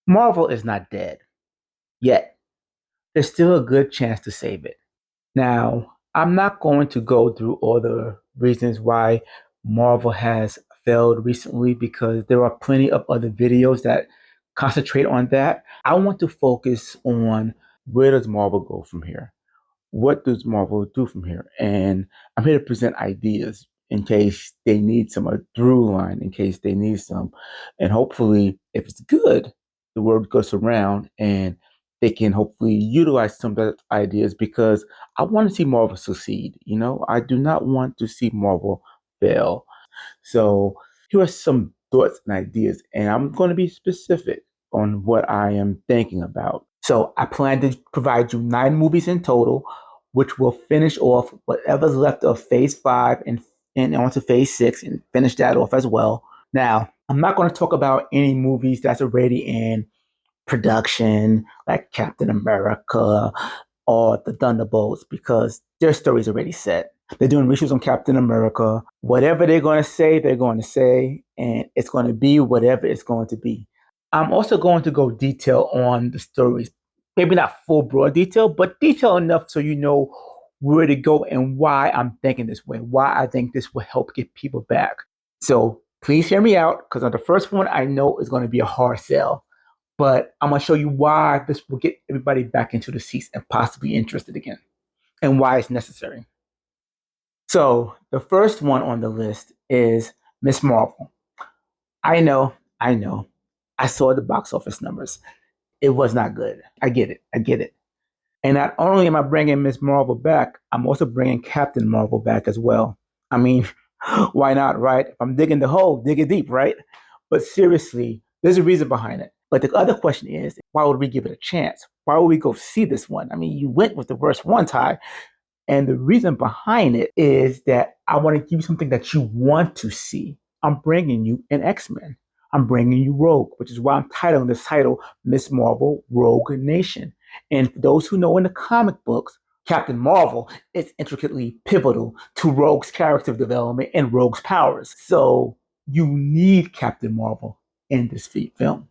Marvel is not dead yet. There's still a good chance to save it. Now, I'm not going to go through all the reasons why Marvel has failed recently because there are plenty of other videos that concentrate on that. I want to focus on where does Marvel go from here? What does Marvel do from here? And I'm here to present ideas in case they need some, a through line in case they need some. And hopefully, if it's good, the word goes around and they can hopefully utilize some of the ideas because I want to see Marvel succeed. I do not want to see Marvel fail. So here are some thoughts and ideas, and I'm going to be specific on what I am thinking about. So I plan to provide you 9 movies in total, which will finish off whatever's left of Phase 5 and onto Phase 6 and finish that off as well. Now, I'm not going to talk about any movies that's already in production, like Captain America or the Thunderbolts, because their story's already set. They're doing reshoots on Captain America. Whatever they're going to say, and it's going to be whatever it's going to be. I'm also going to go detail on the stories. Maybe not full broad detail, but detail enough so you know where to go and why I'm thinking this way, why I think this will help get people back. So please hear me out, because on the first one, I know is going to be a hard sell, but I'm going to show you why this will get everybody back into the seats and possibly interested again and why it's necessary. So the first one on the list is Miss Marvel. I know, I know. I saw the box office numbers. It was not good. I get it. I get it. And not only am I bringing Miss Marvel back, I'm also bringing Captain Marvel back as well. I mean, why not, right? If I'm digging the hole, dig it deep, right? But seriously, there's a reason behind it. But the other question is, why would we give it a chance? Why would we go see this one? I mean, you went with the worst one, Ty. And the reason behind it is that I want to give you something that you want to see. I'm bringing you an X-Men. I'm bringing you Rogue, which is why I'm titling this title Miss Marvel Rogue Nation. And for those who know in the comic books, Captain Marvel is intricately pivotal to Rogue's character development and Rogue's powers. So you need Captain Marvel in this film.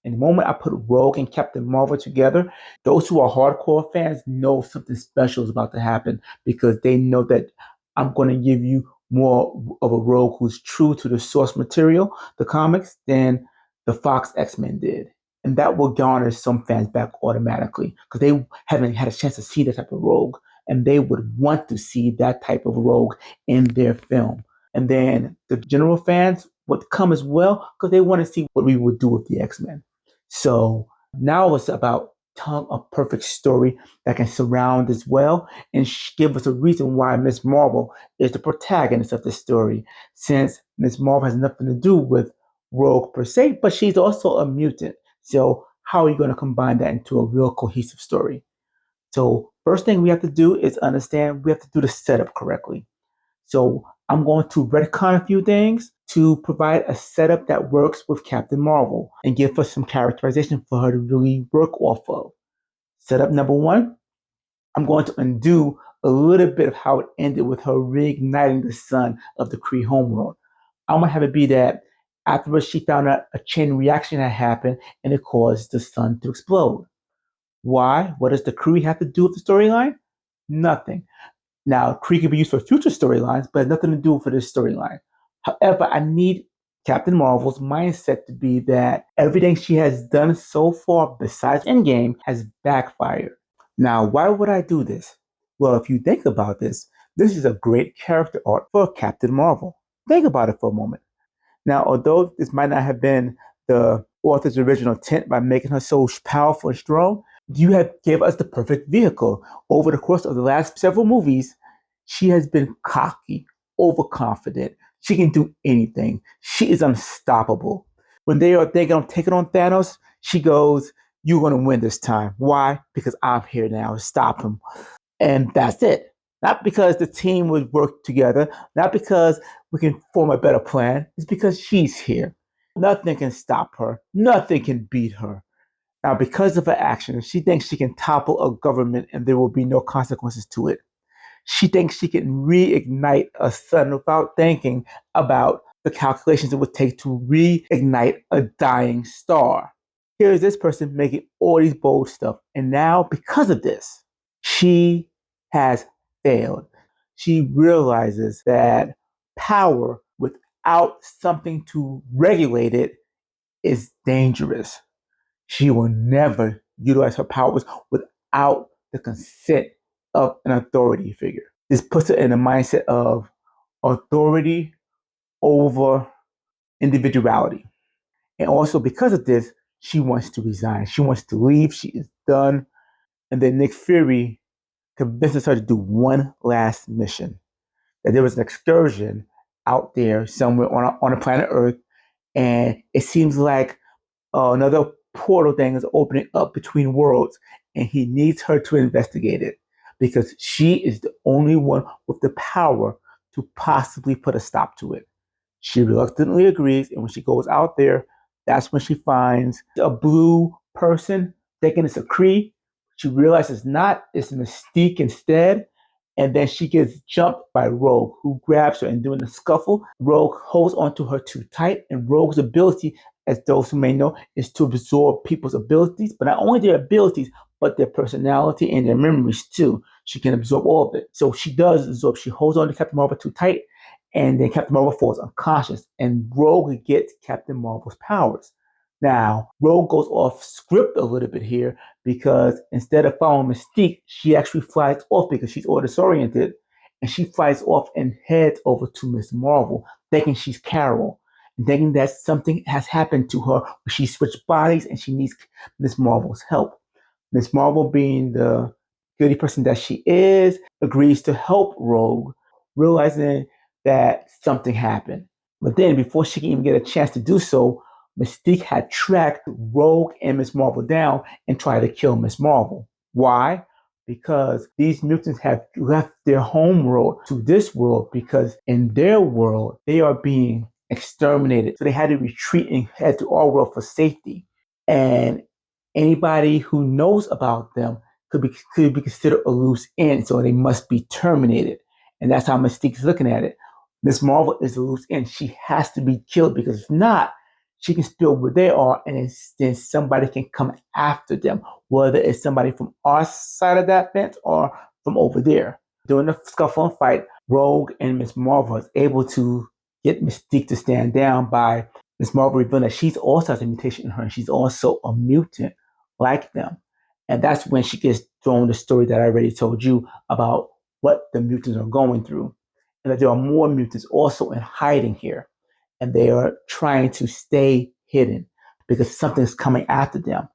And the moment I put Rogue and Captain Marvel together, those who are hardcore fans know something special is about to happen because they know that I'm going to give you more of a Rogue who's true to the source material, the comics, than the Fox X-Men did. And that will garner some fans back automatically because they haven't had a chance to see that type of Rogue. And they would want to see that type of Rogue in their film. And then the general fans would come as well because they want to see what we would do with the X-Men. So now it's about telling a perfect story that can surround as well and give us a reason why Miss Marvel is the protagonist of the story, since Miss Marvel has nothing to do with Rogue per se, but she's also a mutant. So how are you going to combine that into a real cohesive story? So first thing we have to do is understand we have to do the setup correctly. So I'm going to retcon a few things to provide a setup that works with Captain Marvel and give us some characterization for her to really work off of. Setup number one, I'm going to undo a little bit of how it ended with her reigniting the sun of the Kree homeworld. I'm going to have it be that afterwards she found out a chain reaction had happened and it caused the sun to explode. Why? What does the Kree have to do with the storyline? Nothing. Now, Kree can be used for future storylines, but nothing to do for this storyline. However, I need Captain Marvel's mindset to be that everything she has done so far, besides Endgame, has backfired. Now, why would I do this? Well, if you think about this, this is a great character arc for Captain Marvel. Think about it for a moment. Now, although this might not have been the author's original intent by making her so powerful and strong, you have gave us the perfect vehicle. Over the course of the last several movies, she has been cocky, overconfident. She can do anything. She is unstoppable. When they are thinking of taking on Thanos, she goes, "You're going to win this time." Why? Because I'm here now to stop him. And that's it. Not because the team would work together, not because we can form a better plan. It's because she's here. Nothing can stop her. Nothing can beat her. Now, because of her actions, she thinks she can topple a government and there will be no consequences to it. She thinks she can reignite a sun without thinking about the calculations it would take to reignite a dying star. Here's this person making all these bold stuff. And now, because of this, she has failed. She realizes that power without something to regulate it is dangerous. She will never utilize her powers without the consent of an authority figure. This puts her in a mindset of authority over individuality. And also, because of this, she wants to resign. She wants to leave. She is done. And then Nick Fury convinces her to do one last mission. That there was an excursion out there somewhere on a planet Earth, and it seems like another portal thing is opening up between worlds, and he needs her to investigate it because she is the only one with the power to possibly put a stop to it. She reluctantly agrees, and when she goes out there, that's when she finds a blue person thinking it's a Kree. She realizes it's not, it's Mystique instead. And then she gets jumped by Rogue, who grabs her and during the scuffle, Rogue holds onto her too tight. And Rogue's ability, as those who may know, is to absorb people's abilities, but not only their abilities, but their personality and their memories too. She can absorb all of it. So she does absorb. She holds on to Captain Marvel too tight, and then Captain Marvel falls unconscious, and Rogue gets Captain Marvel's powers. Now, Rogue goes off script a little bit here because instead of following Mystique, she actually flies off because she's disoriented, and she flies off and heads over to Miss Marvel, thinking she's Carol, and thinking that something has happened to her where she switched bodies and she needs Miss Marvel's help. Miss Marvel, being the goody person that she is, agrees to help Rogue, realizing that something happened. But then, before she can even get a chance to do so, Mystique had tracked Rogue and Miss Marvel down and tried to kill Miss Marvel. Why? Because these mutants have left their home world to this world because in their world, they are being exterminated. So they had to retreat and head to our world for safety. And anybody who knows about them could be considered a loose end, so they must be terminated. And that's how Mystique's looking at it. Miss Marvel is a loose end. She has to be killed because if not, she can spill where they are, and then somebody can come after them, whether it's somebody from our side of that fence or from over there. During the scuffle and fight, Rogue and Miss Marvel is able to get Mystique to stand down by Miss Marvel revealing that she's also has a mutation in her, and she's also a mutant like them. And that's when she gets thrown the story that I already told you about what the mutants are going through. And that there are more mutants also in hiding here. And they are trying to stay hidden because something's coming after them.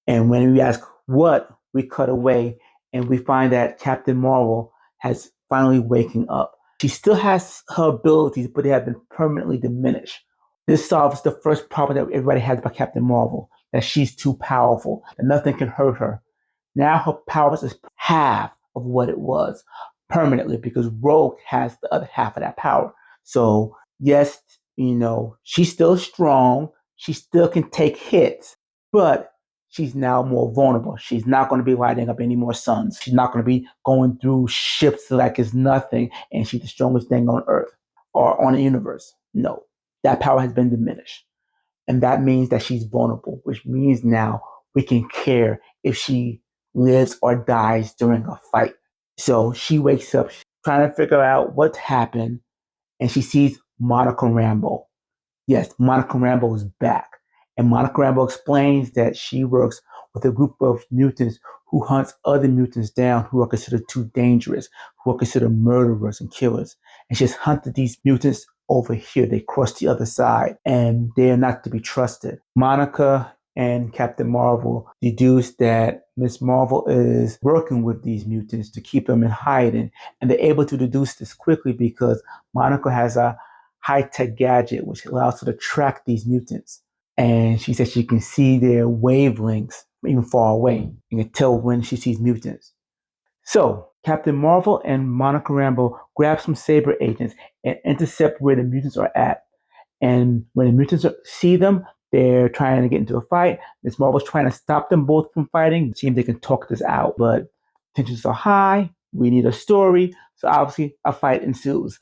And when we ask what, we cut away and we find that Captain Marvel has finally waking up. She still has her abilities, but they have been permanently diminished. This solves the first problem that everybody has about Captain Marvel, that she's too powerful, that nothing can hurt her. Now her powers is half of what it was permanently because Rogue has the other half of that power. So yes, she's still strong. She still can take hits, but she's now more vulnerable. She's not going to be lighting up any more suns. She's not going to be going through ships like it's nothing, and she's the strongest thing on Earth or on the universe. No, that power has been diminished. And that means that she's vulnerable, which means now we can care if she lives or dies during a fight. So she wakes up trying to figure out what's happened, and she sees Monica Rambeau. Yes, Monica Rambeau is back. And Monica Rambeau explains that she works with a group of mutants who hunts other mutants down who are considered too dangerous, who are considered murderers and killers. And she's hunted these mutants over here. They cross the other side and they are not to be trusted. Monica and Captain Marvel deduce that Miss Marvel is working with these mutants to keep them in hiding. And they're able to deduce this quickly because Monica has a high-tech gadget which allows her to track these mutants. And she says she can see their wavelengths even far away. You can tell when she sees mutants. So Captain Marvel and Monica Rambeau grab some Saber agents and intercept where the mutants are at. And when the mutants see them, they're trying to get into a fight. Miss Marvel's trying to stop them both from fighting. It seems they can talk this out, but tensions are high. We need a story. So obviously a fight ensues.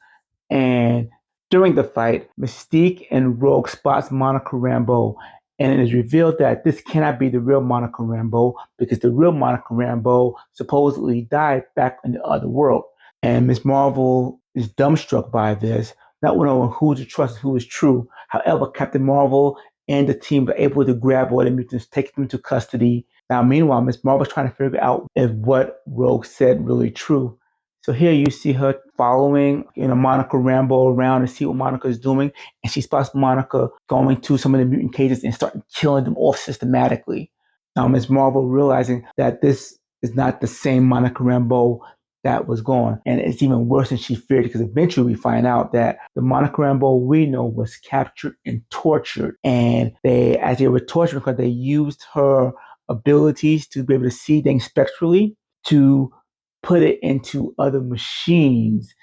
And during the fight, Mystique and Rogue spots Monica Rambeau And it is revealed that this cannot be the real Monica Rambeau because the real Monica Rambeau supposedly died back in the other world. And Miss Marvel is dumbstruck by this, not knowing who to trust, who is true. However, Captain Marvel and the team were able to grab all the mutants, take them to custody. Now, meanwhile, Miss Marvel's trying to figure out if what Rogue said really true. So here you see her following, Monica Rambeau around to see what Monica is doing, and she spots Monica going to some of the mutant cages and starting killing them off systematically. Now, Miss Marvel realizing that this is not the same Monica Rambeau that was gone. And it's even worse than she feared because eventually we find out that the Monica Rambeau we know was captured and tortured. And as they were torturing her, they used her abilities to be able to see things spectrally to put it into other machines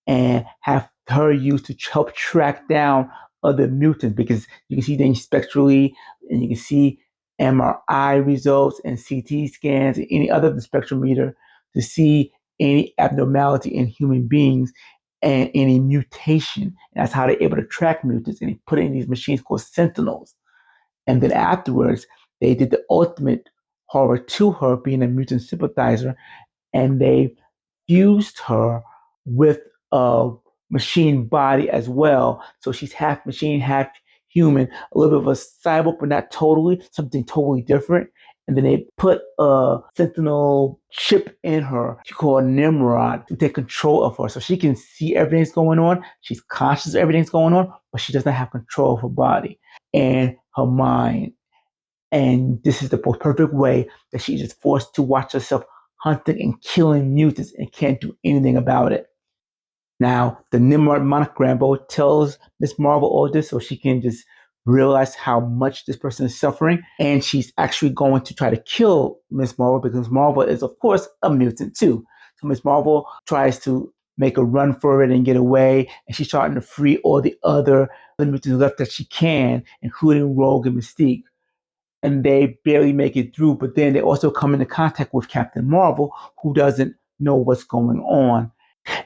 and have her used to help track down other mutants because you can see things spectrally and you can see MRI results and CT scans and any other spectrometer to see any abnormality in human beings and any mutation. And that's how they're able to track mutants and they put it in these machines called sentinels. And then afterwards, they did the ultimate horror to her being a mutant sympathizer and they fused her with a machine body as well. So she's half machine, half human, a little bit of a cyborg, but not totally, something totally different. And then they put a sentinel chip in her called Nimrod to take control of her. So she can see everything's going on. She's conscious of everything's going on, but she doesn't have control of her body and her mind. And this is the perfect way that she's just forced to watch herself hunting and killing mutants and can't do anything about it. Now, the Nimrod Monica Rambeau tells Miss Marvel all this so she can just realize how much this person is suffering. And she's actually going to try to kill Miss Marvel because Marvel is, of course, a mutant too. So Miss Marvel tries to make a run for it and get away. And she's trying to free all the other mutants left that she can, including Rogue and Mystique, and they barely make it through. But then they also come into contact with Captain Marvel, who doesn't know what's going on.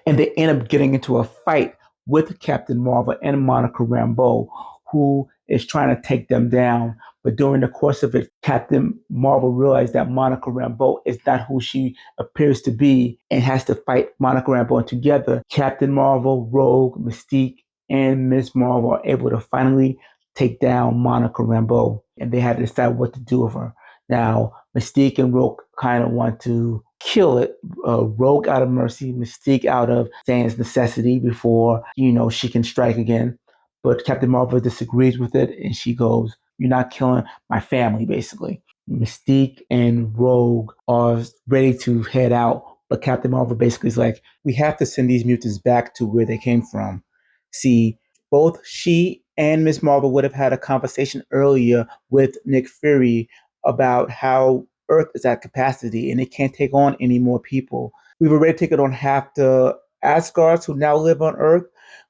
And they end up getting into a fight with Captain Marvel and Monica Rambeau, who is trying to take them down. But during the course of it, Captain Marvel realized that Monica Rambeau is not who she appears to be and has to fight Monica Rambeau. And together, Captain Marvel, Rogue, Mystique, and Miss Marvel are able to finally take down Monica Rambeau. And they had to decide what to do with her. Now, Mystique and Rogue kind of want to kill it. Rogue out of mercy, Mystique out of saying it's necessity before, she can strike again. But Captain Marvel disagrees with it and she goes, "You're not killing my family," basically. Mystique and Rogue are ready to head out, but Captain Marvel basically is like, "We have to send these mutants back to where they came from." See, both she and Miss Marvel would have had a conversation earlier with Nick Fury about how Earth is at capacity and it can't take on any more people. We've already taken on half the Asgards who now live on Earth.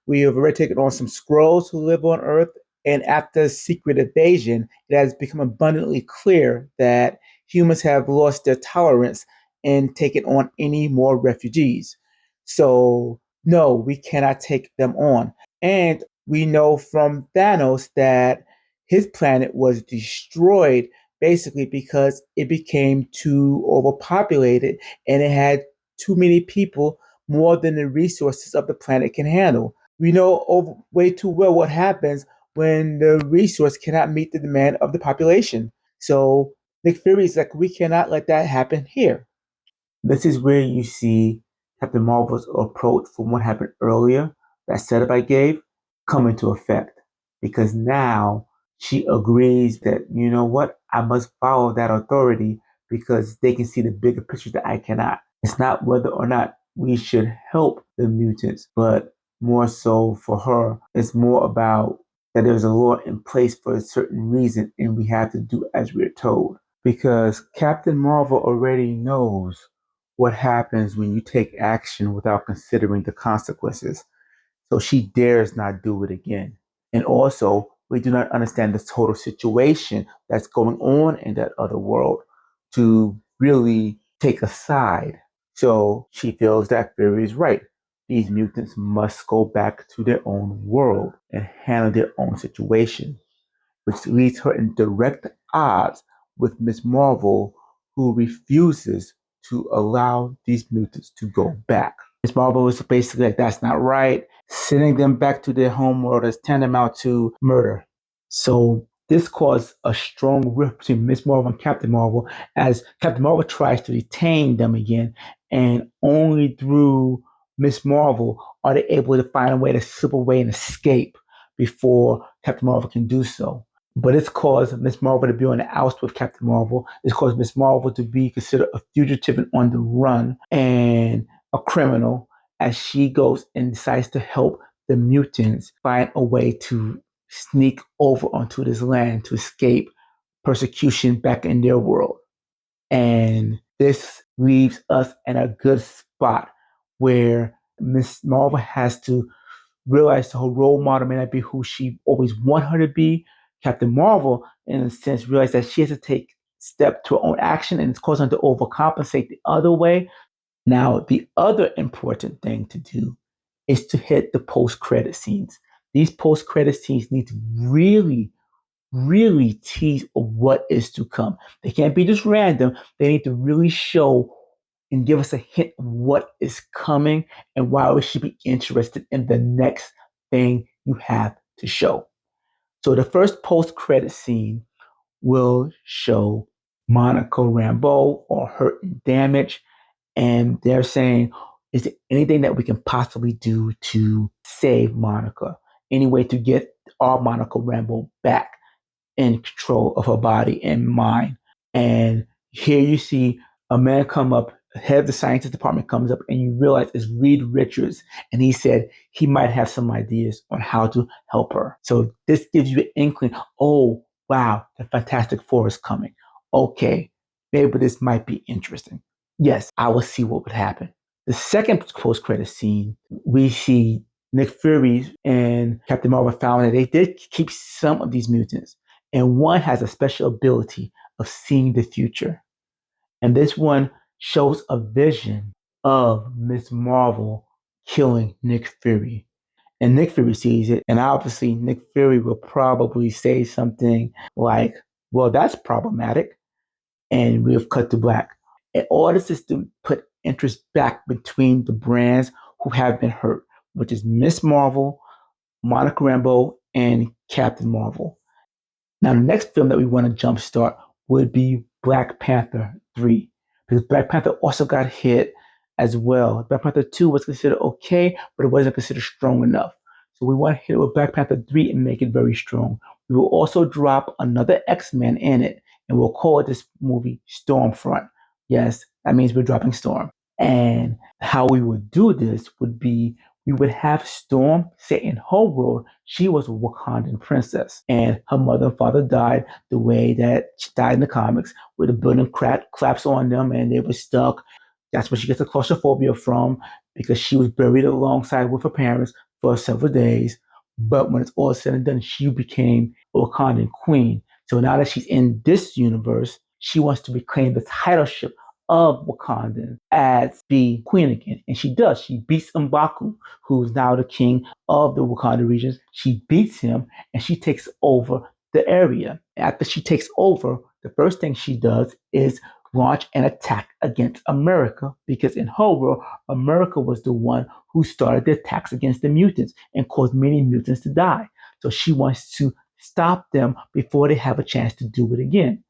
We have already taken on some Skrulls who live on Earth. And after Secret Invasion, it has become abundantly clear that humans have lost their tolerance and taken on any more refugees. So, no, we cannot take them on. And we know from Thanos that his planet was destroyed basically because it became too overpopulated and it had too many people, more than the resources of the planet can handle. We know way too well what happens when the resource cannot meet the demand of the population. So Nick Fury is like, we cannot let that happen here. This is where you see Captain Marvel's approach from what happened earlier, that setup I gave, come into effect. Because now she agrees that, you know what, I must follow that authority because they can see the bigger picture that I cannot. It's not whether or not we should help the mutants, but more so for her, it's more about that there's a law in place for a certain reason and we have to do as we're told. Because Captain Marvel already knows what happens when you take action without considering the consequences. So she dares not do it again. And also, we do not understand the total situation that's going on in that other world to really take a side. So she feels that Fury is right. These mutants must go back to their own world and handle their own situation. which leaves her in direct odds with Miss Marvel, who refuses to allow these mutants to go back. Miss Marvel is basically like, that's not right. Sending them back to their home world is tantamount to murder. So this caused a strong rift between Miss Marvel and Captain Marvel as Captain Marvel tries to detain them again, and only through Miss Marvel are they able to find a way to slip away and escape before Captain Marvel can do so. But it's caused Miss Marvel to be on the outs with Captain Marvel. It's caused Miss Marvel to be considered a fugitive and on the run and a criminal as she goes and decides to help the mutants find a way to sneak over onto this land to escape persecution back in their world. And this leaves us in a good spot where Miss Marvel has to realize her role model may not be who she always wanted her to be. Captain Marvel, in a sense, realized that she has to take step to her own action and it's causing her to overcompensate the other way. Now, the other important thing to do is to hit the post-credit scenes. These post-credit scenes need to really tease what is to come. They can't be just random. They need to really show and give us a hint of what is coming and why we should be interested in the next thing you have to show. So the first post-credit scene will show Monica Rambeau or hurt and damage, and they're saying, is there anything that we can possibly do to save Monica? Any way to get our Monica Rambeau back in control of her body and mind? And here you see a man come up, head of the scientist department comes up, and you realize it's Reed Richards. And he said he might have some ideas on how to help her. So this gives you an inkling, oh, wow, the Fantastic Four is coming. Okay, maybe this might be interesting. Yes, I will see what would happen. The second post-credit scene, we see Nick Fury and Captain Marvel found that they did keep some of these mutants, and one has a special ability of seeing the future. And this one shows a vision of Miss Marvel killing Nick Fury. And Nick Fury sees it, and obviously Nick Fury will probably say something like, well, that's problematic. And we've cut to black. And all this is to put interest back between the brands who have been hurt, which is Miss Marvel, Monica Rambeau, and Captain Marvel. Now, the next film that we want to jumpstart would be Black Panther 3, because Black Panther also got hit as well. Black Panther 2 was considered okay, but it wasn't considered strong enough. So we want to hit it with Black Panther 3 and make it very strong. We will also drop another X-Men in it, and we'll call this movie StormFront. Yes, that means we're dropping Storm. And how we would do this would be we would have Storm set in her world. She was a Wakandan princess, and her mother and father died the way that she died in the comics, where the building collapsed on them and they were stuck. That's where she gets the claustrophobia from, because she was buried alongside with her parents for several days. But when it's all said and done, she became a Wakandan queen. So now that she's in this universe, she wants to reclaim the titleship of Wakandan as the queen again. And she does. She beats M'Baku, who's now the king of the Wakanda regions. She beats him and she takes over the area. After she takes over, the first thing she does is launch an attack against America, because in her world, America was the one who started the attacks against the mutants and caused many mutants to die. So she wants to stop them before they have a chance to do it again.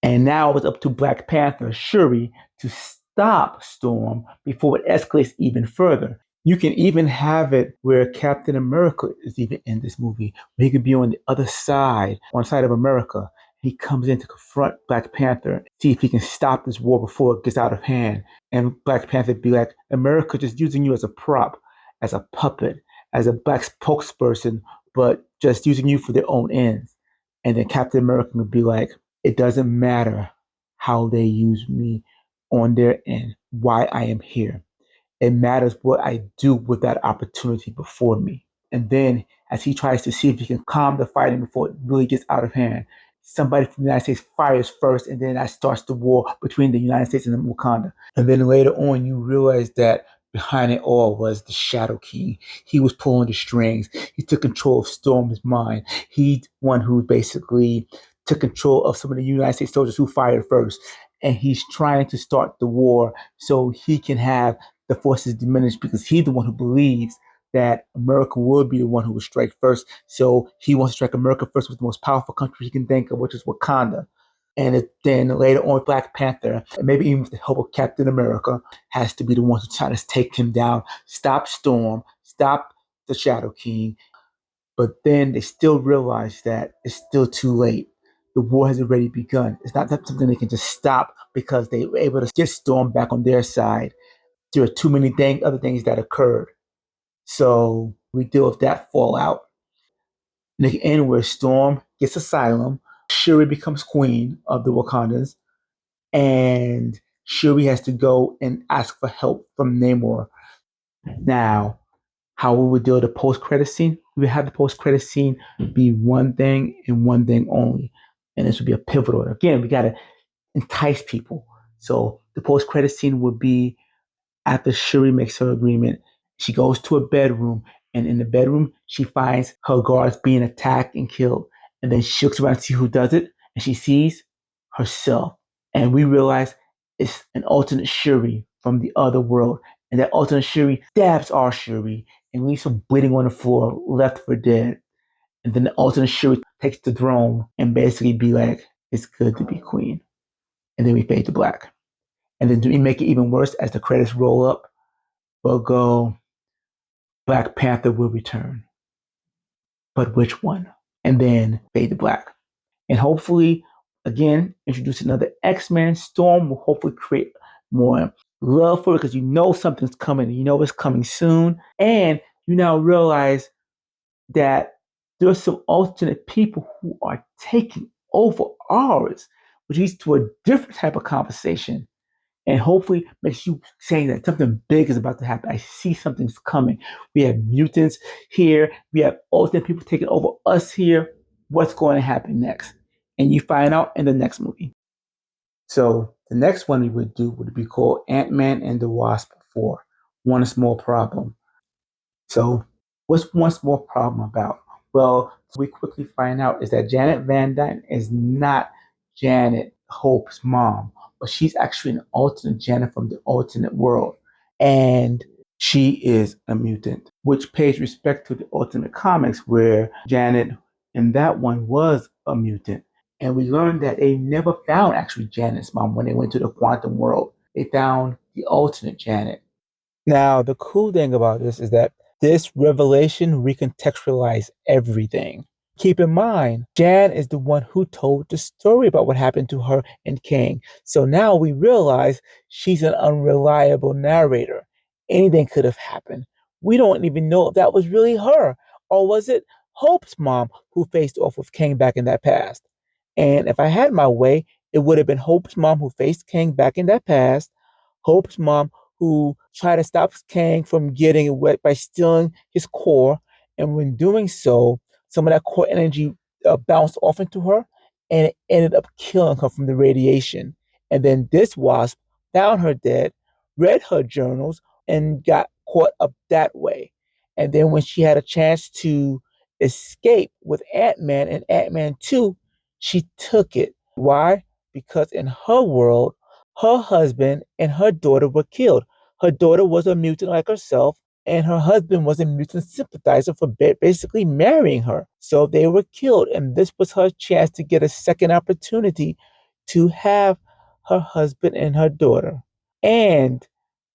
And now it's up to Black Panther, Shuri, to stop Storm before it escalates even further. You can even have it where Captain America is even in this movie, where he could be on the other side, on the side of America. He comes in to confront Black Panther, see if he can stop this war before it gets out of hand. And Black Panther be like, America just using you as a prop, as a puppet, as a black spokesperson, but just using you for their own ends. And then Captain America would be like, it doesn't matter how they use me on their end, why I am here. It matters what I do with that opportunity before me. And then, as he tries to see if he can calm the fighting before it really gets out of hand, somebody from the United States fires first, and then that starts the war between the United States and Wakanda. And then later on, you realize that behind it all was the Shadow King. He was pulling the strings. He took control of Storm's mind. He one who basically took control of some of the United States soldiers who fired first. And he's trying to start the war so he can have the forces diminished because he's the one who believes that America will be the one who will strike first. So he wants to strike America first with the most powerful country he can think of, which is Wakanda. And then later on, Black Panther, and maybe even with the help of Captain America, has to be the one to try to take him down, stop Storm, stop the Shadow King. But then they still realize that it's still too late. The war has already begun. It's not something they can just stop because they were able to get Storm back on their side. There are too many other things that occurred. So we deal with that fallout. And the end where Storm gets asylum, Shuri becomes queen of the Wakandans, and Shuri has to go and ask for help from Namor. Now, how we would do the post-credit scene? We would have the post-credit scene be one thing and one thing only, and this would be a pivotal. Again, we gotta entice people. So the post-credit scene would be after Shuri makes her agreement, she goes to a bedroom, and in the bedroom, she finds her guards being attacked and killed. And then she looks around to see who does it, and she sees herself. And we realize it's an alternate Shuri from the other world. And that alternate Shuri stabs our Shuri and leaves her bleeding on the floor, left for dead. And then the alternate Shuri takes the throne and basically be like, it's good to be queen. And then we fade to black. And then to make it even worse, as the credits roll up, we'll go, Black Panther will return. But which one? And then fade to black. And hopefully, again, introduce another X-Men. Storm will hopefully create more love for it because you know something's coming. You know it's coming soon. And you now realize that there's some alternate people who are taking over ours, which leads to a different type of conversation and hopefully makes you saying that something big is about to happen. I see something's coming. We have mutants here. We have alternate people taking over us here. What's going to happen next? And you find out in the next movie. So the next one we would do would be called Ant-Man and the Wasp 4. One small problem. So what's one small problem about? Well, we quickly find out is that Janet Van Dyne is not Janet Hope's mom, but she's actually an alternate Janet from the alternate world. And she is a mutant, which pays respect to the Ultimate Comics, where Janet in that one was a mutant. And we learned that they never found actually Janet's mom when they went to the quantum world. They found the alternate Janet. Now, the cool thing about this is that this revelation recontextualized everything. Keep in mind, Jan is the one who told the story about what happened to her and King. So now we realize she's an unreliable narrator. Anything could have happened. We don't even know if that was really her, or was it Hope's mom who faced off with King back in that past? And if I had my way, it would have been Hope's mom who faced King back in that past, Hope's mom who tried to stop Kang from getting wet by stealing his core. And when doing so, some of that core energy bounced off into her and it ended up killing her from the radiation. And then this wasp found her dead, read her journals, and got caught up that way. And then when she had a chance to escape with Ant-Man and Ant-Man 2, she took it. Why? Because in her world, her husband and her daughter were killed. Her daughter was a mutant like herself, and her husband was a mutant sympathizer for basically marrying her. So they were killed, and this was her chance to get a second opportunity to have her husband and her daughter. And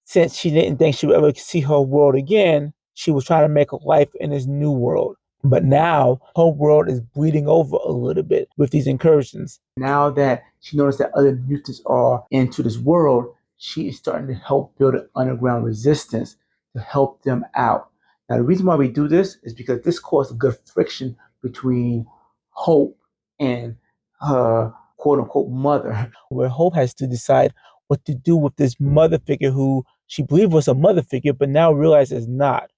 since she didn't think she would ever see her world again, she was trying to make a life in this new world. But now her world is bleeding over a little bit with these incursions. Now that she noticed that other mutants are into this world, she is starting to help build an underground resistance to help them out. Now, the reason why we do this is because this caused a good friction between Hope and her quote unquote mother, where Hope has to decide what to do with this mother figure who she believed was a mother figure, but now realizes not,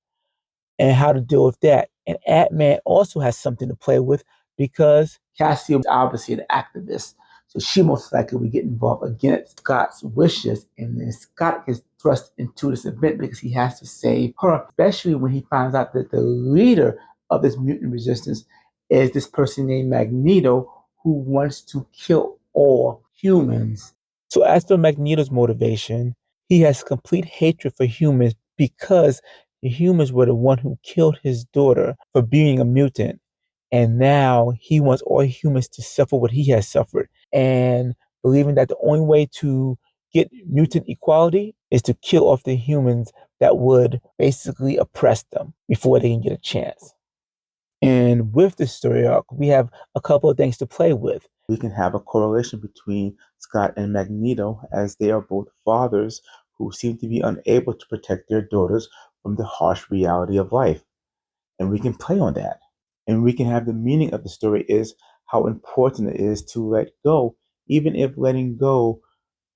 and how to deal with that. And Ant-Man also has something to play with because Cassie is obviously an activist. So she most likely will get involved against Scott's wishes, and then Scott gets thrust into this event because he has to save her, especially when he finds out that the leader of this mutant resistance is this person named Magneto, who wants to kill all humans. So as for Magneto's motivation, he has complete hatred for humans because the humans were the one who killed his daughter for being a mutant. And now he wants all humans to suffer what he has suffered. And believing that the only way to get mutant equality is to kill off the humans that would basically oppress them before they can get a chance. And with this story arc, we have a couple of things to play with. We can have a correlation between Scott and Magneto, as they are both fathers who seem to be unable to protect their daughters from the harsh reality of life. And we can play on that. And we can have the meaning of the story is how important it is to let go, even if letting go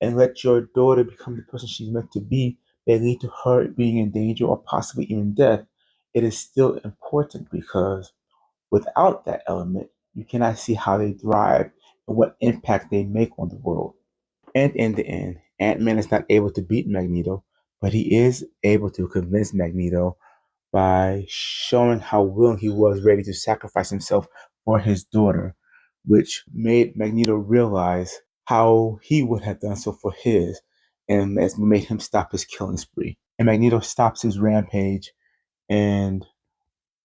and let your daughter become the person she's meant to be may lead to her being in danger or possibly even death. It is still important because without that element, you cannot see how they thrive and what impact they make on the world. And in the end, Ant-Man is not able to beat Magneto, but he is able to convince Magneto by showing how willing he was ready to sacrifice himself for his daughter, which made Magneto realize how he would have done so for his, and as made him stop his killing spree. And Magneto stops his rampage and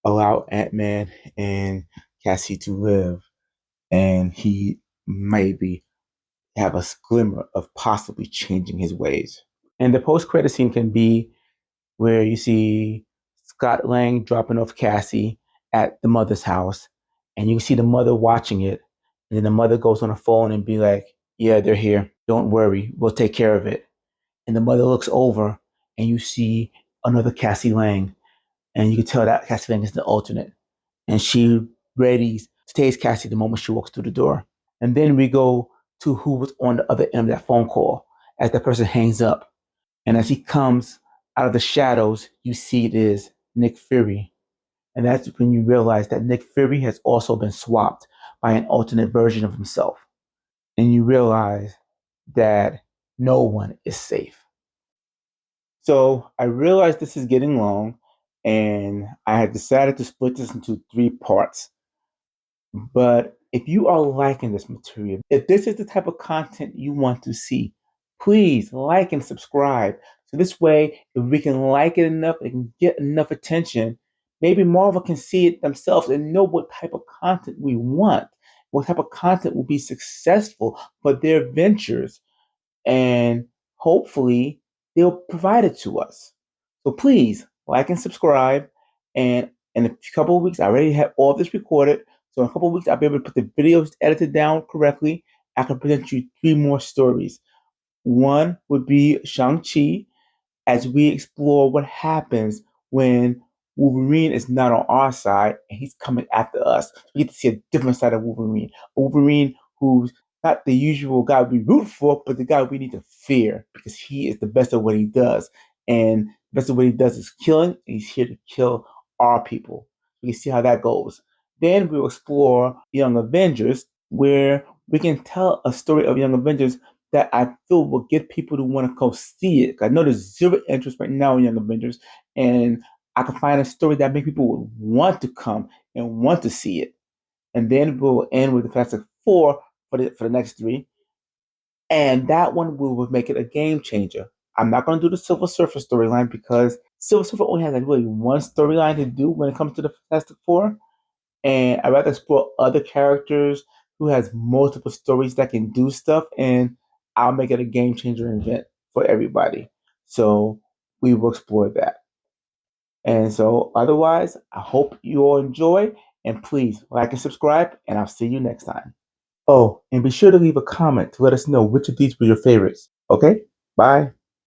allow Ant-Man and Cassie to live, and he maybe have a glimmer of possibly changing his ways. And the post-credit scene can be where you see Scott Lang dropping off Cassie at the mother's house, and you see the mother watching it, and then the mother goes on the phone and be like, "Yeah, they're here. Don't worry, we'll take care of it." And the mother looks over, and you see another Cassie Lang, and you can tell that Cassie Lang is the alternate, and she readies stays Cassie the moment she walks through the door. And then we go to who was on the other end of that phone call as the person hangs up. And as he comes out of the shadows, you see it is Nick Fury. And that's when you realize that Nick Fury has also been swapped by an alternate version of himself. And you realize that no one is safe. So I realize this is getting long, and I have decided to split this into three parts. But if you are liking this material, if this is the type of content you want to see, please like and subscribe. So this way, if we can like it enough and get enough attention, maybe Marvel can see it themselves and know what type of content we want, what type of content will be successful for their ventures, and hopefully they'll provide it to us. So please like and subscribe. And in a couple of weeks, I already have all of this recorded. So in a couple of weeks, I'll be able to put the videos edited down correctly. I can present you three more stories. One would be Shang-Chi, as we explore what happens when Wolverine is not on our side and he's coming after us. We get to see a different side of Wolverine. A Wolverine who's not the usual guy we root for, but the guy we need to fear because he is the best at what he does. And the best of what he does is killing, and he's here to kill our people. We can see how that goes. Then we'll explore Young Avengers, where we can tell a story of Young Avengers that I feel will get people to want to go see it. I know there's zero interest right now in Young Avengers, and I can find a story that make people would want to come and want to see it. And then we'll end with the Fantastic Four for the next three, and that one will make it a game changer. I'm not going to do the Silver Surfer storyline because Silver Surfer only has like really one storyline to do when it comes to the Fantastic Four, and I'd rather explore other characters who has multiple stories that can do stuff, and I'll make it a game changer event for everybody. So we will explore that. And so otherwise, I hope you all enjoy, and please like and subscribe, and I'll see you next time. Oh, and be sure to leave a comment to let us know which of these were your favorites. Okay? Bye.